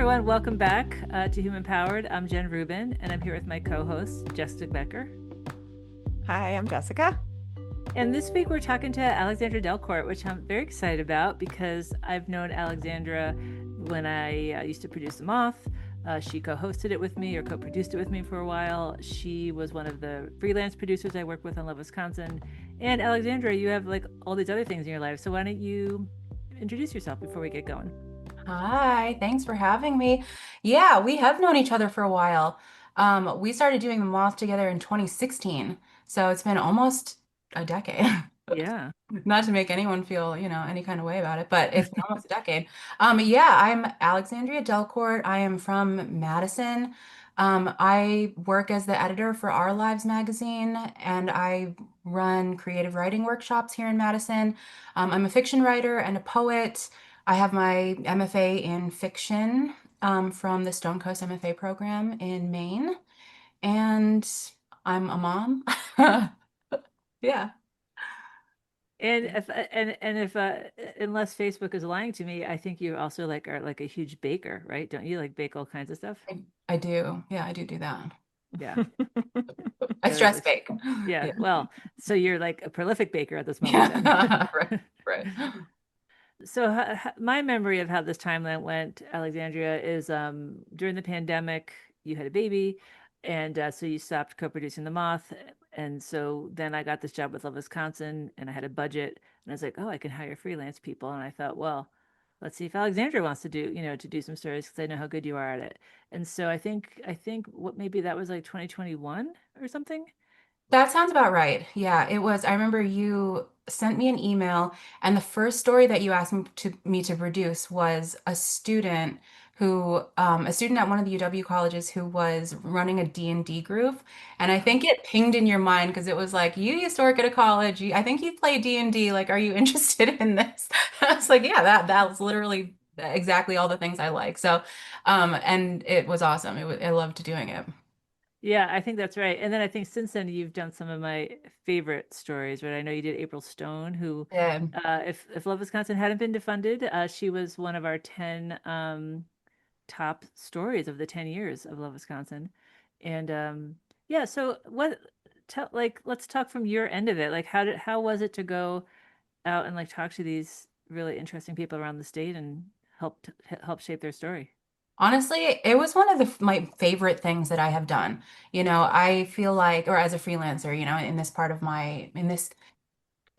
everyone. Welcome back to Human Powered. I'm Jen Rubin, and I'm here with my co-host, Jessica Becker. Hi, I'm Jessica. And this week we're talking to Alexandria Delcourt, which I'm very excited about because I've known Alexandra when I used to produce The Moth. She co-hosted it with me or co-produced it with me for a while. She was one of the freelance producers I work with on Love Wisconsin. And Alexandra, you have like all these other things in your life. So why don't you introduce yourself before we get going? Hi, thanks for having me. Yeah, we have known each other for a while. We started doing the moth together in 2016, so it's been almost a decade. Yeah. Not to make anyone feel, any kind of way about it, but it's been almost a decade. Yeah, I'm Alexandria Delcourt. I am from Madison. I work as the editor for Our Lives magazine, and I run creative writing workshops here in Madison. I'm a fiction writer and a poet. I have my MFA in fiction from the Stone Coast MFA program in Maine, and I'm a mom. Yeah. And if unless Facebook is lying to me, I think you also like are like a huge baker, right? Don't you like bake all kinds of stuff? I do. Yeah, I do that. Yeah. I So it's stress like, bake. yeah. Yeah. Well, so you're like a prolific baker at this moment then. Yeah. Right. Right. So my memory of how this timeline went, Alexandria, is during the pandemic, you had a baby, and so you stopped co-producing The Moth, and so then I got this job with Love Wisconsin, and I had a budget, and I was like, oh, I can hire freelance people, and I thought, well, let's see if Alexandria wants to do, to do some stories because I know how good you are at it, and so I think what maybe that was like 2021 or something. That sounds about right. Yeah, it was. I remember you sent me an email, and the first story that you asked me to produce was a student at one of the UW colleges who was running a D&D group. And I think it pinged in your mind because it was like, you used to work at a college. I think you play D&D. Like, are you interested in this? I was like, yeah, that was literally exactly all the things I like. So, and it was awesome. I loved doing it. Yeah, I think that's right. And then I think since then you've done some of my favorite stories, right? I know you did April Stone, who, Yeah. if Love Wisconsin hadn't been defunded, she was one of our 10 top stories of the 10 years of Love Wisconsin. And yeah, so what tell like let's talk from your end of it. Like how was it to go out and like talk to these really interesting people around the state and help shape their story? Honestly, it was one of my favorite things that I have done. I feel like, or as a freelancer, in this part of in this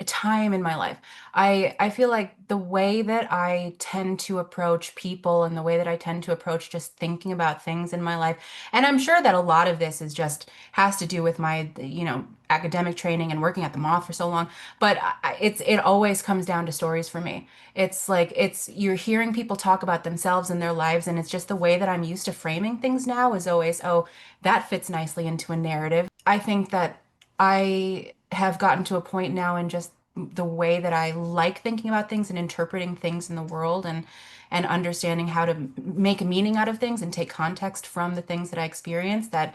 time in my life. I feel like the way that I tend to approach people and the way that I tend to approach just thinking about things in my life, and I'm sure that a lot of this is just has to do with my, academic training and working at the Moth for so long, but it always comes down to stories for me. It's like you're hearing people talk about themselves and their lives, and it's just the way that I'm used to framing things now is always, oh, that fits nicely into a narrative. I think that I have gotten to a point now in just the way that I like thinking about things and interpreting things in the world and understanding how to make a meaning out of things and take context from the things that I experience, that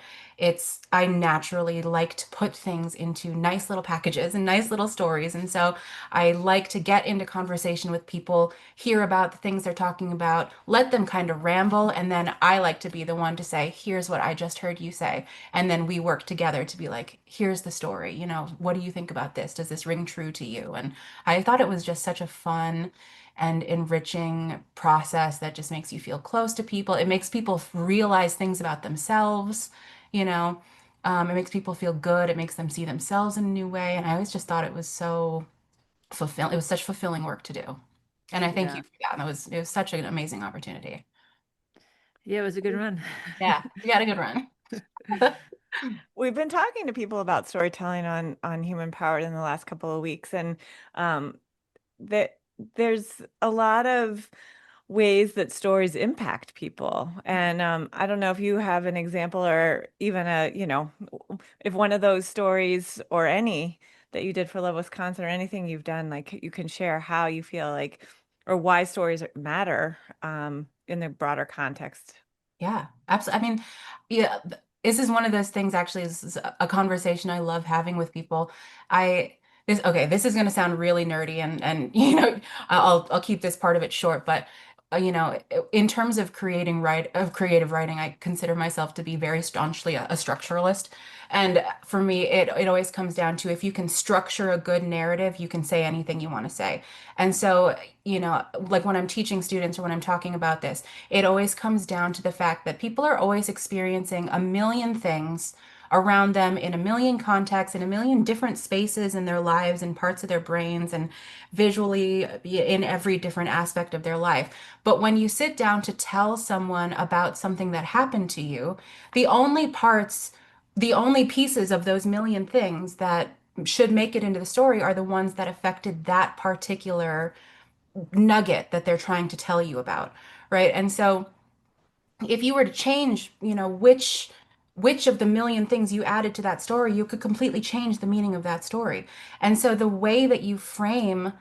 I naturally like to put things into nice little packages and nice little stories. And so I like to get into conversation with people, hear about the things they're talking about, let them kind of ramble, and then I like to be the one to say, here's what I just heard you say. And then we work together to be like, here's the story. What do you think about this? Does this ring true to you? And I thought it was just such a fun and enriching process that just makes you feel close to people. It makes people realize things about themselves, you know. It makes people feel good. It makes them see themselves in a new way. And I always just thought it was so fulfilling. It was such fulfilling work to do. And I thank you Yeah. for that. It was such an amazing opportunity. Yeah, it was a good run. Yeah, you had a good run. We've been talking to people about storytelling on Human Powered in the last couple of weeks, and um, that there's a lot of ways that stories impact people. And I don't know if you have an example or even if one of those stories or any that you did for Love Wisconsin or anything you've done, like you can share how you feel like or why stories matter in the broader context. Yeah, absolutely. I mean, yeah, this is one of those things actually, this is a conversation I love having with people. I this Okay, this is going to sound really nerdy and I'll keep this part of it short, but you know, in terms of creative writing, I consider myself to be very staunchly a structuralist. And for me, it always comes down to if you can structure a good narrative, you can say anything you want to say. And so, you know, like when I'm teaching students or when I'm talking about this, it always comes down to the fact that people are always experiencing a million things around them in a million contexts, in a million different spaces in their lives and parts of their brains and visually in every different aspect of their life. But when you sit down to tell someone about something that happened to you, the only parts, the only pieces of those million things that should make it into the story are the ones that affected that particular nugget that they're trying to tell you about, right? And so if you were to change, you know, which of the million things you added to that story, you could completely change the meaning of that story. And so the way that you frame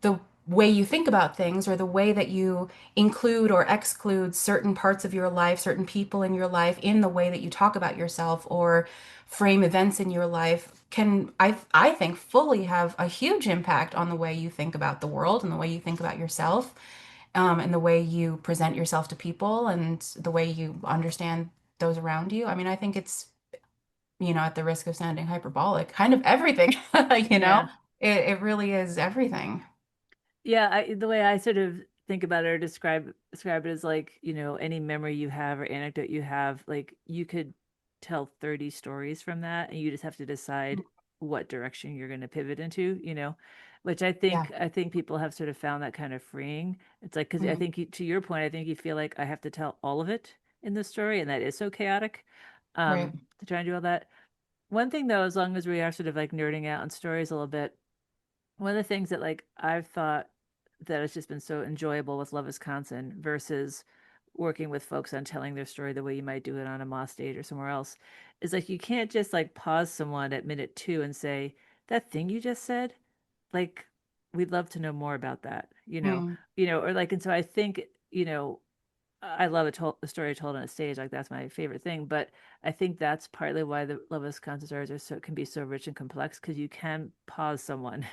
the way you think about things or the way that you include or exclude certain parts of your life, certain people in your life in the way that you talk about yourself or frame events in your life can I think fully have a huge impact on the way you think about the world and the way you think about yourself, and the way you present yourself to people and the way you understand those around you. I mean, I think it's, you know, at the risk of sounding hyperbolic, kind of everything, you know, Yeah. it really is everything. Yeah, the way I sort of think about it or describe it as like, you know, any memory you have or anecdote you have, like you could tell 30 stories from that and you just have to decide what direction you're going to pivot into, you know, which Yeah. I think people have sort of found that kind of freeing. It's like, because I Mhm. think to your point, I think you feel like I have to tell all of it in the story, and that is so chaotic, Right. to try and do all that. One thing though, as long as we are sort of like nerding out on stories a little bit, one of the things that like I've thought that has just been so enjoyable with Love Wisconsin versus working with folks on telling their story the way you might do it on a Moss stage or somewhere else is like you can't just like pause someone at minute 2 and say, that thing you just said, like we'd love to know more about that, Mm. or like, and so I think, I love a story told on a stage. Like that's my favorite thing. But I think that's partly why the Love Wisconsin stories can be so rich and complex because you can pause someone,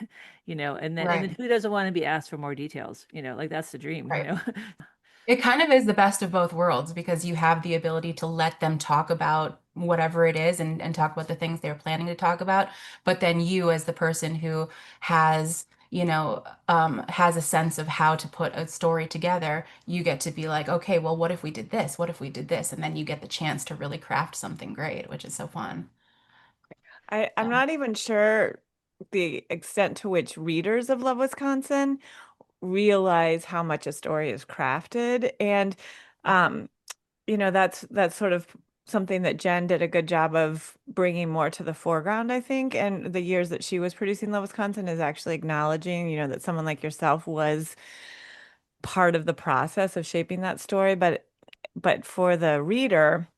and then Right. who doesn't want to be asked for more details? Like that's the dream, Right. It kind of is the best of both worlds because you have the ability to let them talk about whatever it is and talk about the things they're planning to talk about. But then you, as the person who has, you know, has a sense of how to put a story together, you get to be like, okay, well, what if we did this? What if we did this? And then you get the chance to really craft something great, which is so fun. I'm So, not even sure the extent to which readers of Love Wisconsin realize how much a story is crafted. And um, that's sort of something that Jen did a good job of bringing more to the foreground, I think. And the years that she was producing Love Wisconsin is actually acknowledging, that someone like yourself was part of the process of shaping that story. But for the reader,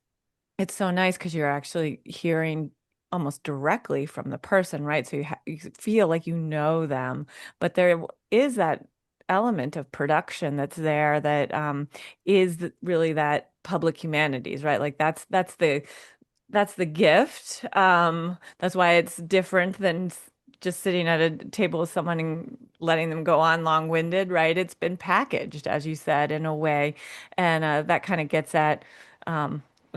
it's so nice because you're actually hearing almost directly from the person, right? So you feel like you know them, but there is that element of production that's there that really that public humanities, right? Like that's the gift. That's why it's different than just sitting at a table with someone and letting them go on long-winded, right? It's been packaged, as you said, in a way, and that kind of gets at.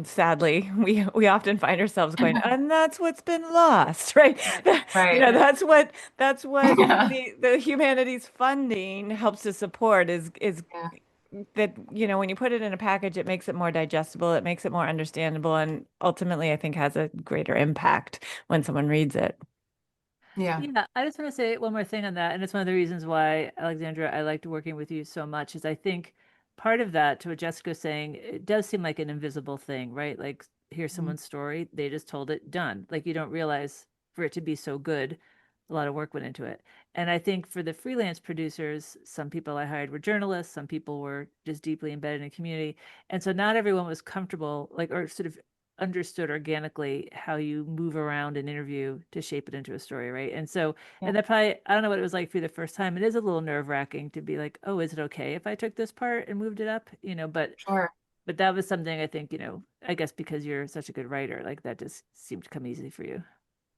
Sadly, we often find ourselves going, and that's what's been lost, right? Right. right. That's what Yeah. the humanities funding helps to support is Yeah. that when you put it in a package, it makes it more digestible, it makes it more understandable, and ultimately I think has a greater impact when someone reads it. Yeah. Yeah, I just want to say one more thing on that, and it's one of the reasons why, Alexandra, I liked working with you so much, is I think part of that, to what Jessica's saying, it does seem like an invisible thing, right? Like, here's Mhm. someone's story, they just told it, done. Like, you don't realize for it to be so good, a lot of work went into it. And I think for the freelance producers, some people I hired were journalists, some people were just deeply embedded in community. And so not everyone was comfortable, like, or sort of understood organically how you move around an interview to shape it into a story, right? And so, Yeah. and that probably, I don't know what it was like for you the first time. It is a little nerve-wracking to be like, oh, is it okay if I took this part and moved it up? Sure. But that was something I think, I guess because you're such a good writer, like that just seemed to come easy for you.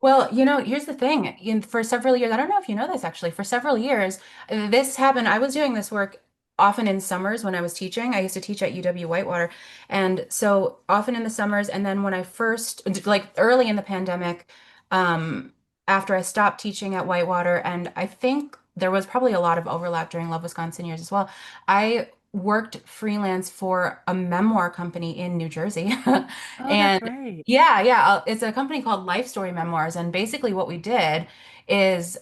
Well, you know, here's the thing. For several years, I don't know if you know this actually, for several years, this happened. I was doing this work often in summers when I was teaching. I used to teach at UW Whitewater. And so often in the summers, and then when I first, like early in the pandemic, um, after I stopped teaching at Whitewater, and I think there was probably a lot of overlap during Love Wisconsin years as well. I worked freelance for a memoir company in New Jersey. Oh, that's And great. yeah, it's a company called Life Story Memoirs. And basically what we did is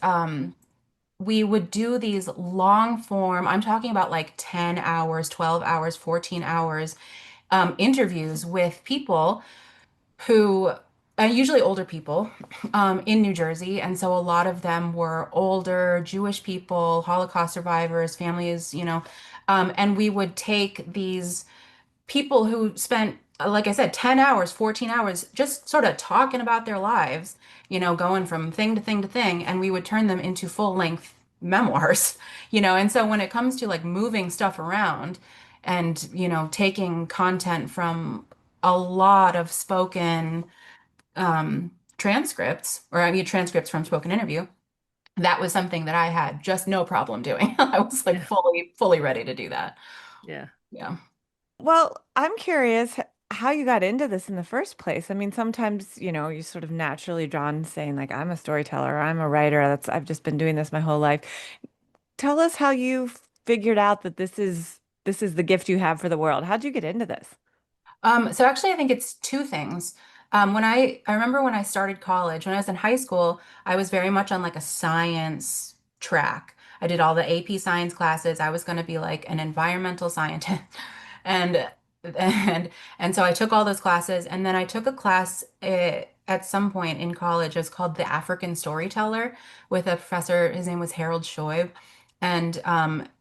we would do these long form, I'm talking about like 10 hours, 12 hours, 14 hours interviews with people who, usually older people in New Jersey. And so a lot of them were older Jewish people, Holocaust survivors, families, and we would take these people who spent, like I said, 10 hours, 14 hours just sort of talking about their lives, going from thing to thing to thing, and we would turn them into full-length memoirs, And so when it comes to like moving stuff around and, taking content from a lot of spoken transcripts, or I mean transcripts from spoken interview, that was something that I had just no problem doing. I was like Yeah. fully ready to do that. Yeah. Yeah. Well, I'm curious how you got into this in the first place. I mean, sometimes, you sort of naturally drawn saying like, I'm a storyteller, I'm a writer. I've just been doing this my whole life. Tell us how you figured out that this is the gift you have for the world. How'd you get into this? So actually, I think it's two things. When I remember when I started college, when I was in high school, I was very much on like a science track. I did all the AP science classes. I was going to be like an environmental scientist. And and and so I took all those classes, and then I took a class at some point in college. It was called The African Storyteller with a professor. His name was Harold Shoaib. And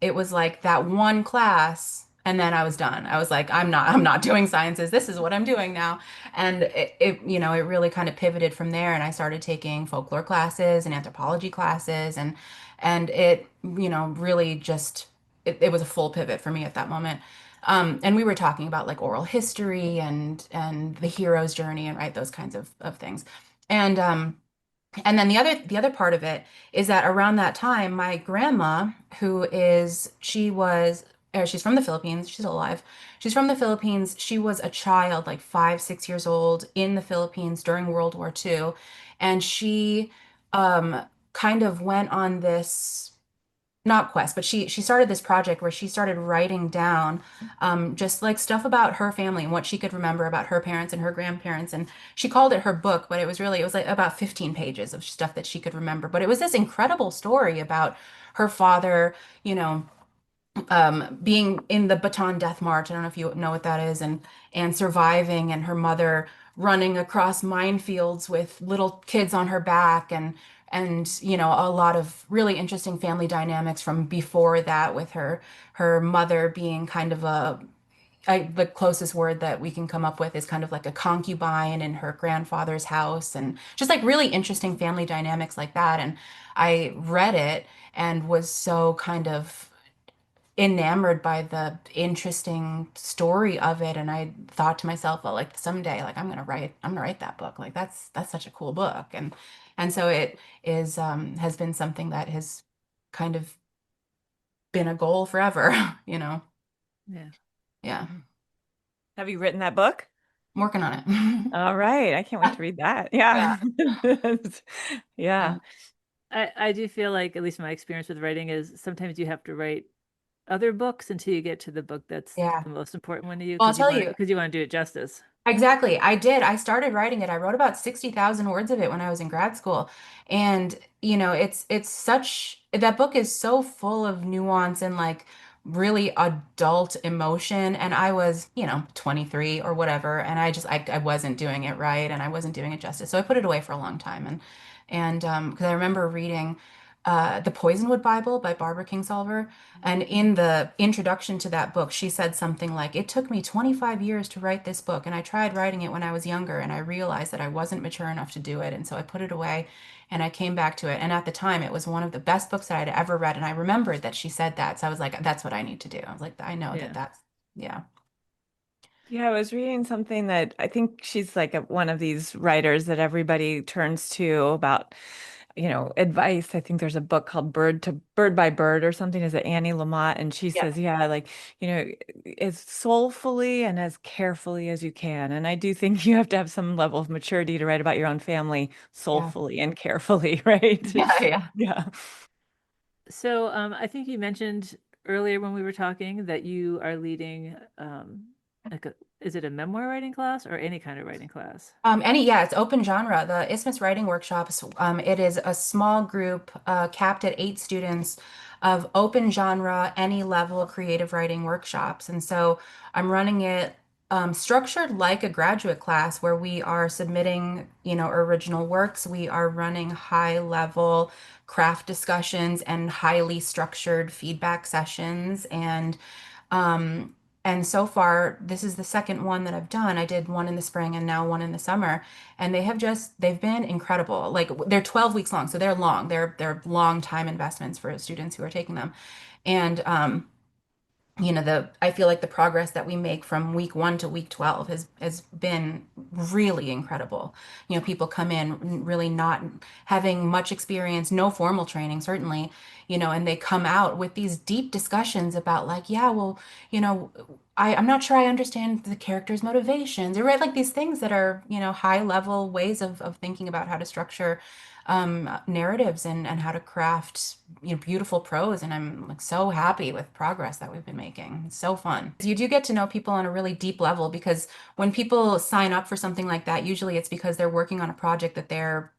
it was like that one class, and then I was done. I was like, I'm not doing sciences. This is what I'm doing now. And it really kind of pivoted from there. And I started taking folklore classes and anthropology classes, and it, really just it was a full pivot for me at that moment. And we were talking about like oral history and the hero's journey and right those kinds of things. And and then the other part of it is that around that time, my grandma, she's from the Philippines, she's alive. She's from the Philippines. She was a child, like 5, 6 years old in the Philippines during World War II. And she kind of went on this not quest, but she started this project where she started writing down just like stuff about her family and what she could remember about her parents and her grandparents. And she called it her book, but it was like about 15 pages of stuff that she could remember. But it was this incredible story about her father, you know, being in the Bataan Death March. I don't know if you know what that is, and surviving, and her mother running across minefields with little kids on her back, and a lot of really interesting family dynamics from before that with her mother being kind of the closest word that we can come up with is kind of like a concubine in her grandfather's house, and just like really interesting family dynamics like that. And I read it and was so kind of enamored by the interesting story of it, and I thought to myself, well, like someday, like I'm gonna write that book. Like that's such a cool book. And so it is has been something that has kind of been a goal forever. you know Yeah. yeah, Mhm. Have you written that book? I'm working on it. All right. I can't wait to read that. Yeah, Yeah. Yeah. Yeah. I do feel like, at least my experience with writing is sometimes you have to write other books until you get to the book that's yeah. the most important one to you, Well, I'll because tell you. you want to do it justice. Exactly. I did. I started writing it. I wrote about 60,000 words of it when I was in grad school. And, it's such that book is so full of nuance and like really adult emotion. And I was, 23 or whatever, and I wasn't doing it right, and I wasn't doing it justice. So I put it away for a long time. And because I remember reading The Poisonwood Bible by Barbara Kingsolver. And in the introduction to that book, she said something like, "It took me 25 years to write this book, and I tried writing it when I was younger, and I realized that I wasn't mature enough to do it. And so I put it away, and I came back to it. And at the time, it was one of the best books that I'd ever read. And I remembered that she said that. So I was like, that's what I need to do. I was like, I know that Yeah. yeah. Yeah, I was reading something that I think she's like one of these writers that everybody turns to about advice. I think there's a book called Bird by Bird or something. Is it Annie Lamott? And she Yeah. says, yeah, like, as soulfully and as carefully as you can. And I do think you have to have some level of maturity to write about your own family Yeah. soulfully and carefully, right? Yeah. Yeah. Yeah. So I think you mentioned earlier when we were talking that you are leading like is it a memoir writing class or any kind of writing class? Yeah, it's open genre. The Isthmus Writing Workshop, it is a small group capped at 8 students of open genre, any level creative writing workshops. And so I'm running it structured like a graduate class where we are submitting, original works. We are running high level craft discussions and highly structured feedback sessions. Um, and so far, this is the second one that I've done. I did one in the spring and now one in the summer, and they've been incredible. Like they're 12 weeks long, so they're long. They're long time investments for students who are taking them. And I feel like the progress that we make from week 1 to week 12 has been really incredible. People come in really not having much experience, no formal training, certainly, and they come out with these deep discussions about like, yeah, well, I'm not sure I understand the character's motivations, or right, like these things that are, high level ways of thinking about how to structure narratives and how to craft beautiful prose. And I'm like so happy with progress that we've been making. It's so fun. You do get to know people on a really deep level, because when people sign up for something like that, usually it's because they're working on a project that they're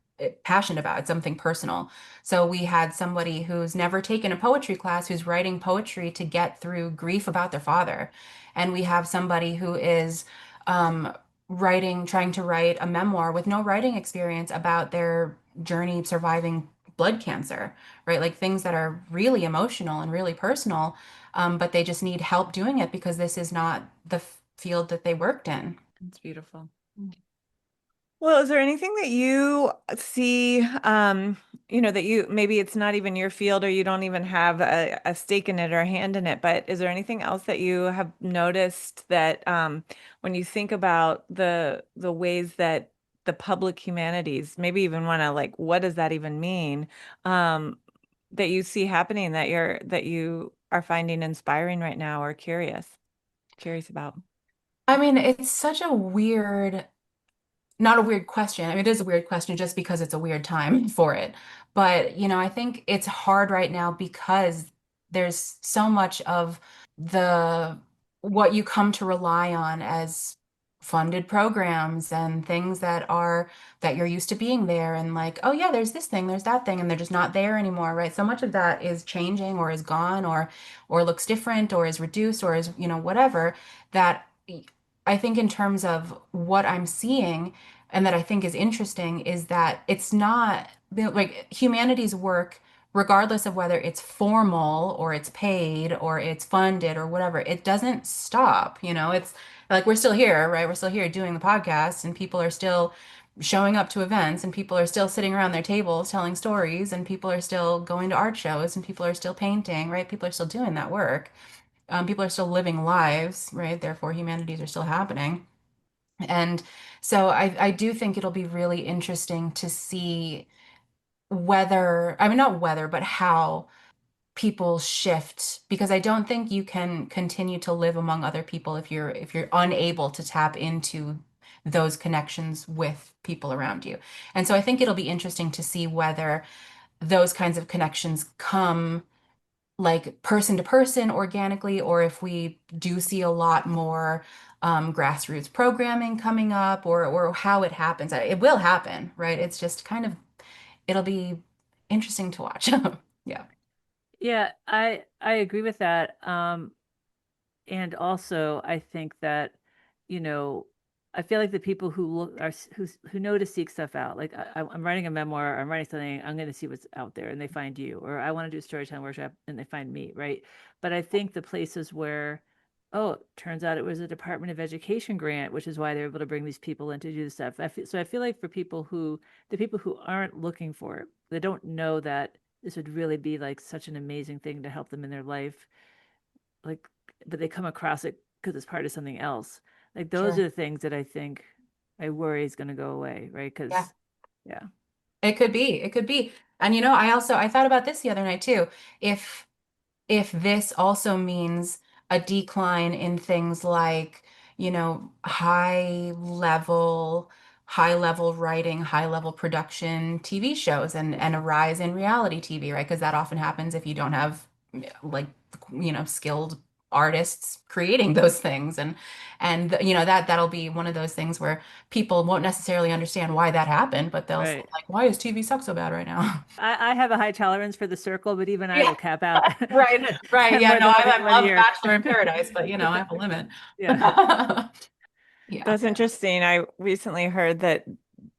passionate about. It's something personal. So we had somebody who's never taken a poetry class who's writing poetry to get through grief about their father. And we have somebody who is um, trying to write a memoir with no writing experience about their journey surviving blood cancer, right? Like things that are really emotional and really personal, but they just need help doing it because this is not the field that they worked in. It's beautiful. Well, is there anything that you see, that maybe it's not even your field or you don't even have a stake in it or a hand in it, but is there anything else that you have noticed that when you think about the ways that the public humanities, maybe even want to like, what does that even mean? That you see happening that you are finding inspiring right now or curious about? I mean, it's such a weird not a weird question. I mean, it is a weird question just because it's a weird time for it. But, I think it's hard right now because there's so much of the what you come to rely on as funded programs and things that you're used to being there, and like, oh yeah, there's this thing, there's that thing, and they're just not there anymore, right? So much of that is changing or is gone or looks different or is reduced or is, whatever, that I think in terms of what I'm seeing and that I think is interesting is that it's not like humanities work, regardless of whether it's formal or it's paid or it's funded or whatever, it doesn't stop. It's like we're still here, right? We're still here doing the podcast, and people are still showing up to events, and people are still sitting around their tables telling stories, and people are still going to art shows, and people are still painting, right? People are still doing that work. People are still living lives, right? Therefore, humanities are still happening. And so I do think it'll be really interesting to see I mean, not whether, but how people shift, because I don't think you can continue to live among other people if you're unable to tap into those connections with people around you. And so I think it'll be interesting to see whether those kinds of connections come like person to person organically, or if we do see a lot more grassroots programming coming up, or how it happens. It will happen, right? It's just it'll be interesting to watch. Yeah. Yeah, I agree with that. And also, I think that, you know, I feel like the people who look are who know to seek stuff out. Like I'm writing a memoir, I'm writing something, I'm going to see what's out there, and they find you. Or I want to do a storytelling workshop, and they find me, right? But I think the places where, oh, turns out it was a Department of Education grant, which is why they're able to bring these people in to do this stuff. So I feel like for the people who aren't looking for it, they don't know that this would really be like such an amazing thing to help them in their life, like, but they come across it because it's part of something else. Like those are Sure. the things that I think I worry is going to go away, right? Yeah. Because yeah, It could be. It could be. And I thought about this the other night too. If this also means a decline in things like, high level writing, high level production TV shows and a rise in reality TV, right? Because that often happens if you don't have like, skilled artists creating those things. And that'll be one of those things where people won't necessarily understand why that happened, but they'll say Right. like, why does TV suck so bad right now? I have a high tolerance for The Circle, but even I Yeah. will cap out Right, right. Yeah, more no, than I one love year. Bachelor in Paradise, but I have a limit. Yeah. Yeah. That's interesting. I recently heard that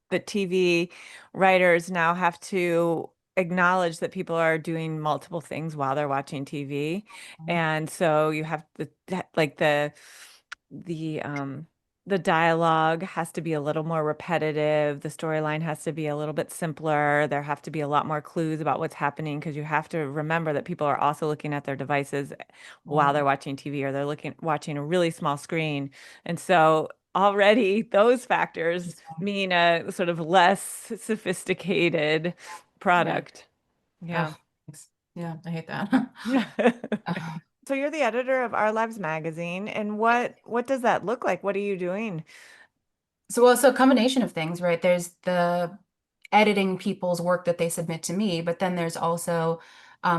the TV writers now have to acknowledge that people are doing multiple things while they're watching TV. And so you have like the the dialogue has to be a little more repetitive. The storyline has to be a little bit simpler. There have to be a lot more clues about what's happening because you have to remember that people are also looking at their devices while they're watching TV, or they're watching a really small screen. And so already those factors Interesting. mean a sort of less sophisticated Right. product. Oh, Yeah. thanks. Yeah, I hate that. So you're the editor of Our Lives magazine, and what does that look like? What are you doing? So a combination of things, right? There's the editing people's work that they submit to me, but then there's also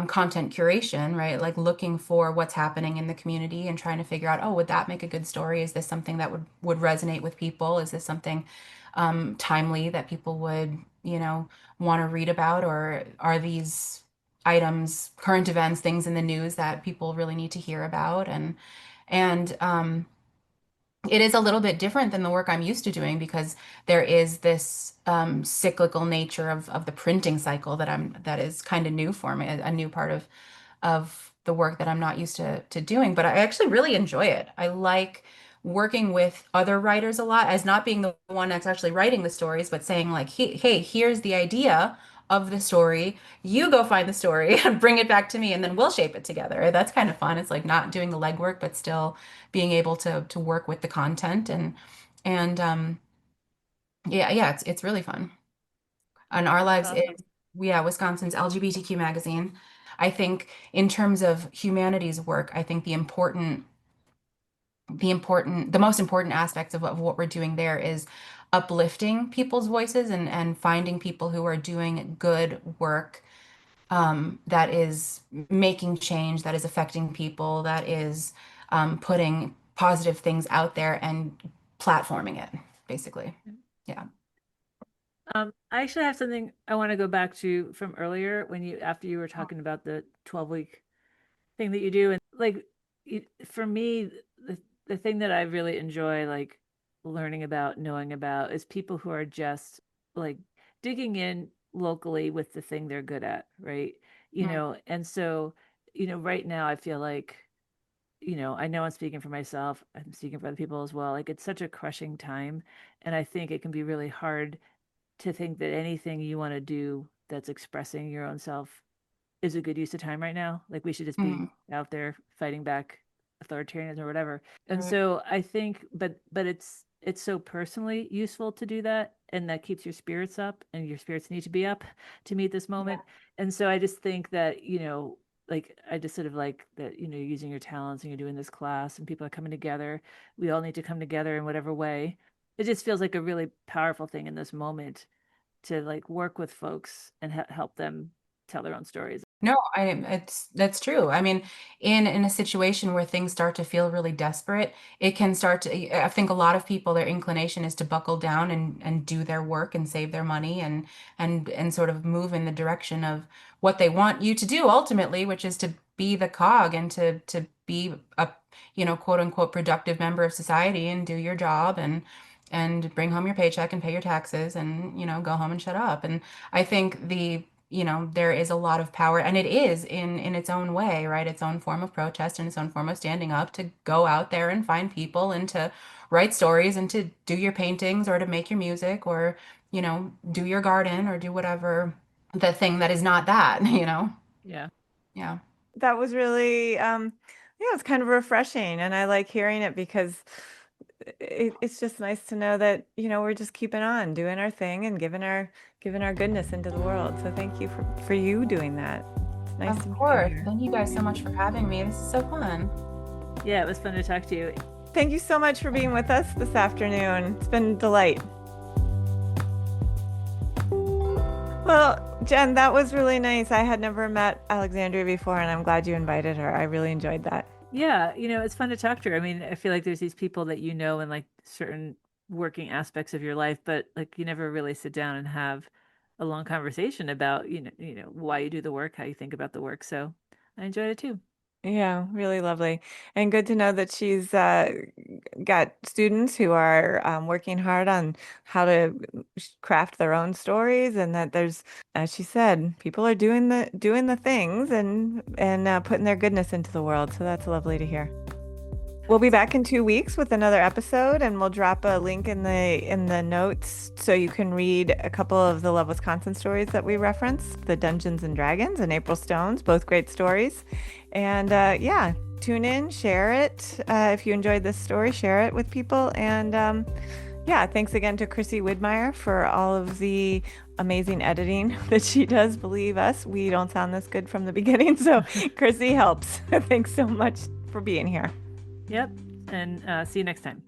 content curation, right? Like looking for what's happening in the community and trying to figure out, oh, would that make a good story? Is this something that would resonate with people? Is this something timely that people would, want to read about? Or are these items, current events, things in the news that people really need to hear about? And it is a little bit different than the work I'm used to doing because there is this cyclical nature of the printing cycle that is kind of new for me, a new part of the work that I'm not used to doing. But I actually really enjoy it. I like working with other writers a lot, as not being the one that's actually writing the stories, but saying like, hey, here's the idea of the story. You go find the story and bring it back to me, and then we'll shape it together. That's kind of fun. It's like not doing the legwork, but still being able to work with the content and yeah, it's really fun. And Our That's Lives is, awesome. yeah, Wisconsin's LGBTQ magazine. I think in terms of humanities work, I think the most important aspects of what we're doing there is uplifting people's voices and finding people who are doing good work that is making change, that is affecting people, that is putting positive things out there and platforming it, basically. Yeah. I actually have something I want to go back to from earlier when after you were Oh, talking about the 12-week thing that you do. And like, for me, the thing that I really enjoy, like learning about, knowing about, is people who are just like digging in locally with the thing they're good at, right? mm, And so, right now I feel like, I know I'm speaking for myself, I'm speaking for other people as well. Like, it's such a crushing time. And I think it can be really hard to think that anything you want to do that's expressing your own self is a good use of time right now. Like, we should just be mm, out there fighting back authoritarianism or whatever. And right. so I think, but it's so personally useful to do that, and that keeps your spirits up, and your spirits need to be up to meet this Yeah. moment. And so I just think that, like, I just sort of like that, you're using your talents and you're doing this class and people are coming together. We all need to come together in whatever way. It just feels like a really powerful thing in this moment to like work with folks and help them tell their own stories. No, that's true. I mean, in a situation where things start to feel really desperate, it can start to, I think a lot of people, their inclination is to buckle down and do their work and save their money and sort of move in the direction of what they want you to do ultimately, which is to be the cog and to be a, quote unquote productive member of society and do your job and bring home your paycheck and pay your taxes and, go home and shut up. And I think there is a lot of power, and it is in its own way, right? Its own form of protest and its own form of standing up to go out there and find people and to write stories and to do your paintings or to make your music or, do your garden or do whatever the thing that is not that. Yeah. Yeah. That was really yeah, it's kind of refreshing, and I like hearing it because it's just nice to know that, we're just keeping on doing our thing and giving our goodness into the world. So thank you for you doing that. It's nice to Of meet you course. here. Thank you guys so much for having me. This is so fun. Yeah, it was fun to talk to you. Thank you so much for being with us this afternoon. It's been a delight. Well, Jen, that was really nice. I had never met Alexandria before, and I'm glad you invited her. I really enjoyed that. Yeah, it's fun to talk to her. I mean, I feel like there's these people that in like certain working aspects of your life, but like you never really sit down and have a long conversation about, why you do the work, how you think about the work. So I enjoyed it too. Yeah, really lovely. And good to know that she's got students who are working hard on how to craft their own stories, and that there's, as she said, people are doing the things and putting their goodness into the world. So that's lovely to hear. We'll be back in 2 weeks with another episode, and we'll drop a link in the notes so you can read a couple of the Love Wisconsin stories that we referenced, The Dungeons and Dragons and April Stones, both great stories. And yeah, tune in, share it. If you enjoyed this story, share it with people. And yeah, thanks again to Chrissy Widmeyer for all of the amazing editing that she does. Believe us, we don't sound this good from the beginning. So Chrissy helps. Thanks so much for being here. Yep. And see you next time.